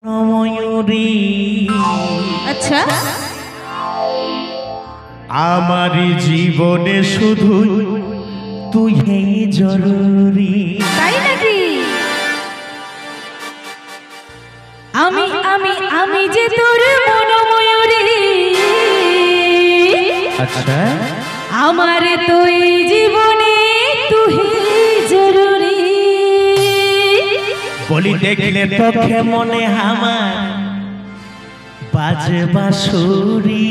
ময়ূরী আচ্ছা আমার জীবনে শুধু তুই জরুরি। তাই নাকি? আমি আমি আমি যে তোর মনোময়ূরী। আচ্ছা আমার তুই জীবনে তুই জরুরি। বলি দেখলে তোকে মনে আমার বাজে বাঁশুরি।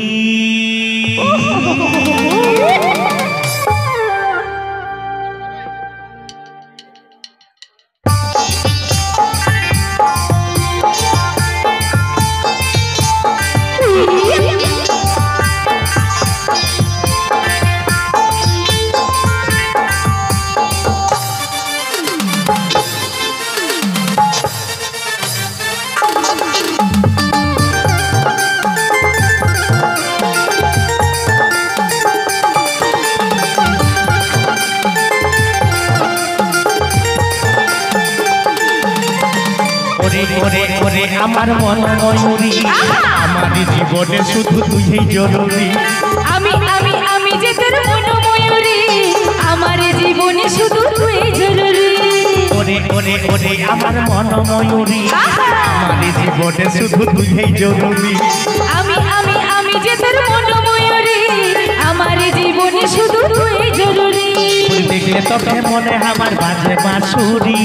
আমার মন ময়ূরী, আমার জীবনে শুধু তুই জরুরি। আমি আমি আমি যে তোর মনোময়ূরী, আমার জীবনে শুধু তুই জরুরি। ওরে ওরে ওরে আমার মন ময়ূরী, আমার জীবনে শুধু তুই জরুরি। আমি আমি আমি যে তোর মনোময়ূরী, আমার জীবনে শুধু তুই জরুরি। দেখলে তোকে মনে আমার বাজে বাঁশুরি।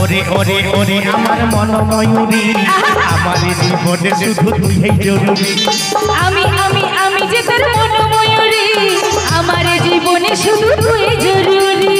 ওরে ওরে ওরে আমার মন ময়ূরী, আমার জীবনে শুধু তুই জরুরি। আমি আমি আমি যে তোর মনোময়ূরী, আমার জীবনে শুধু তুই জরুরি।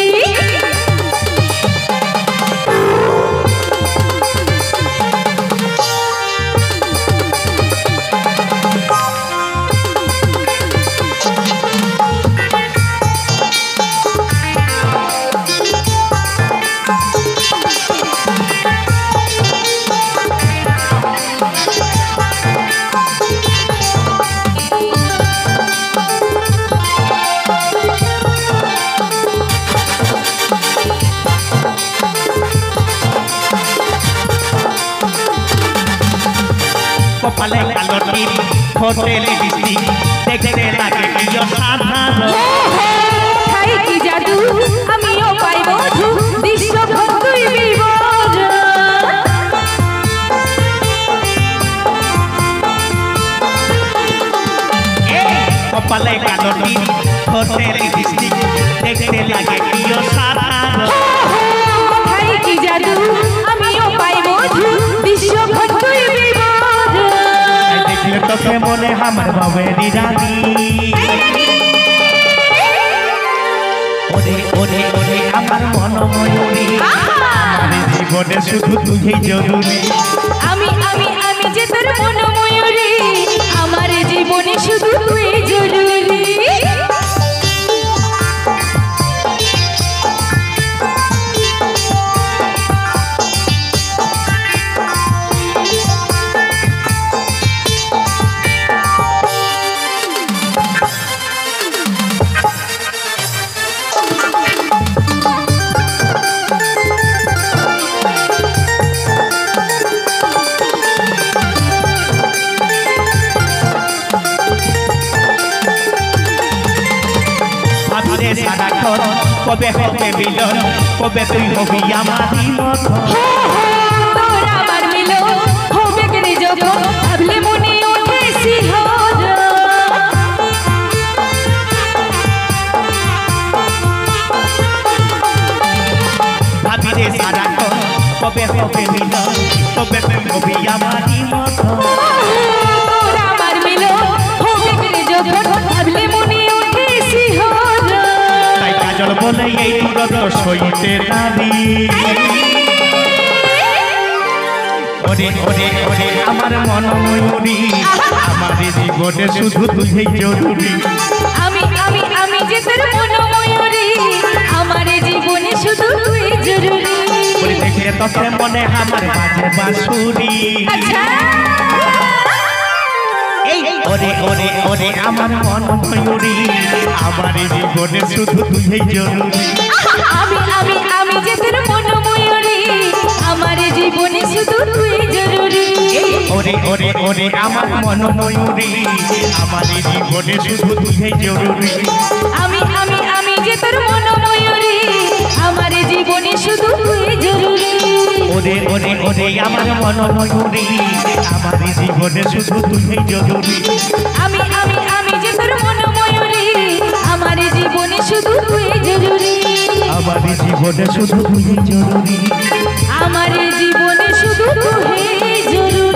কপালে কালো টিপ, হোটেলে বৃষ্টি, দেখতে লাগে কি অসাধারণ। খাই কি জাদু, আমিও পাই বধু, বিশ্বভর তুই বিবরণ। কপালে কালো টিপ, হোটেলে বৃষ্টি, দেখতে লাগে কি অসাধারণ। খাই কি জাদু, আমিও পাই বধু, বিশ্বভর তুই বিবরণ। দেখলে তোকে মনে আমার বাবেরি রানী। ওরে ওরে ওরে আমার মন ময়ূরী, আমার জীবনে শুধু তুই জরুরি। আমি আমি আমি যে তোর মনোময়ূরী, আমার জীবনে শুধু তুই জরুরি। সারাক্ষণ কবে হবে মিলন, কবে তুই হবি আমারই মতো। তোর আমার মিলন হবে কেন যখন, ভাবলে মনে ওঠে শিহরণ। ভাবি রে সারাক্ষণ কবে হবে মিলন, কবে তুই হবি আমারই মতো। তোর আমার মিলন হবে কেন যখন, ভাবলে মনে ওঠে শিহরণ। তাই কাজল বলে এই দূরত্ব সইতে নারী। ওরে ওরে ওরে আমার মন ময়ূরী, আমার জীবনে শুধু তুই জরুরি। আমি আমি আমি যে তোর মনোময়ূরী, আমার জীবনে শুধু তুই জরুরি। দেখলে তোকে মনে আমার বাজে বাঁশুরি। আচ্ছা ওরে ওরে ওরে আমার মন ময়ূরী, আমার জীবনে শুধু তুই জরুরি। আমি আমি আমি যে তোর মনোময়ূরী, ওরে ওরে ওরে আমার মন ময়ূরী আমার জীবনে শুধু তুই জরুরি আমি যে তোর মন ময়ূরী আমার জীবনে শুধু তুই জরুরি ওরে ওরে ওরে আমার মন ময়ূরী আমার জীবনে শুধু তুই জরুরি আমি যে তোর মন ময়ূরী আমার জীবনে শুধু তুই জরুরি আমার জীবনে শুধু তুই জরুরি আমার জীবনে শুধু তুই জরুরি